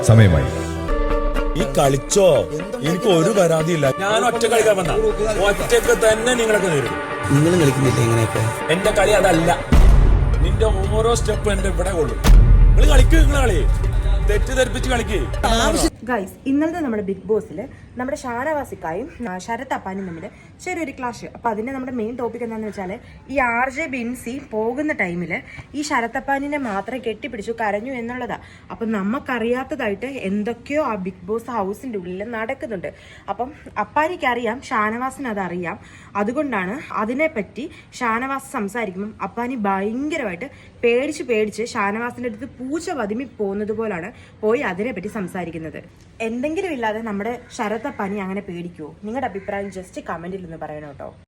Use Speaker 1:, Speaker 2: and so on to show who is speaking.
Speaker 1: സമയമായി.
Speaker 2: ഈ കളിച്ചോ, എനിക്ക് ഒരു പരാതിയില്ല. ഞാൻ ഒറ്റ കളിക്കാൻ വന്ന ഒറ്റക്ക് തന്നെ നിങ്ങളൊക്കെ നേരിടും.
Speaker 3: നിങ്ങളും കളിക്കുന്നില്ല ഇങ്ങനെയൊക്കെ.
Speaker 2: എന്റെ കളി അതല്ല. നിന്റെ ഓരോ സ്റ്റെപ്പ് എന്റെ ഇവിടെ കൊള്ളും. നിങ്ങൾ കളിക്ക്, നിങ്ങളെ കളി തെറ്റിദ്ധരിപ്പിച്ച് കളിക്ക്.
Speaker 4: ഗൈസ്, ഇന്നലത്തെ നമ്മുടെ ബിഗ് ബോസിൽ നമ്മുടെ ഷാനവാസിക്കായും ശരത് അപ്പാനും തമ്മിൽ ചെറിയൊരു ക്ലാഷ്. അപ്പോൾ അതിൻ്റെ നമ്മുടെ മെയിൻ ടോപ്പിക് എന്താണെന്ന് വെച്ചാൽ ഈ RJ ബിൻസി പോകുന്ന ടൈമിൽ ഈ ശരത് അപ്പാനിനെ മാത്രം കെട്ടിപ്പിടിച്ചു കരഞ്ഞു എന്നുള്ളതാണ്. അപ്പം നമുക്കറിയാത്തതായിട്ട് എന്തൊക്കെയോ ആ ബിഗ് ബോസ് ഹൗസിൻ്റെ ഉള്ളിൽ നടക്കുന്നുണ്ട്. അപ്പം അപ്പാനിക്കറിയാം, ഷാനവാസിന് അതറിയാം. അതുകൊണ്ടാണ് അതിനെപ്പറ്റി ഷാനവാസ് സംസാരിക്കുമ്പം അപ്പാനി ഭയങ്കരമായിട്ട് പേടിച്ച് ഷാനവാസിൻ്റെ അടുത്ത് പൂച്ച വതിമി പോകുന്നത് പോലാണ് പോയി അതിനെപ്പറ്റി സംസാരിക്കുന്നത്. എന്തെങ്കിലും ഇല്ലാതെ നമ്മുടെ ശരത് അപ്പാനി അങ്ങനെ പേടിക്കുമോ? നിങ്ങളുടെ അഭിപ്രായം ജസ്റ്റ് കമൻറ്റിൽ ഒന്ന് പറയണം കേട്ടോ.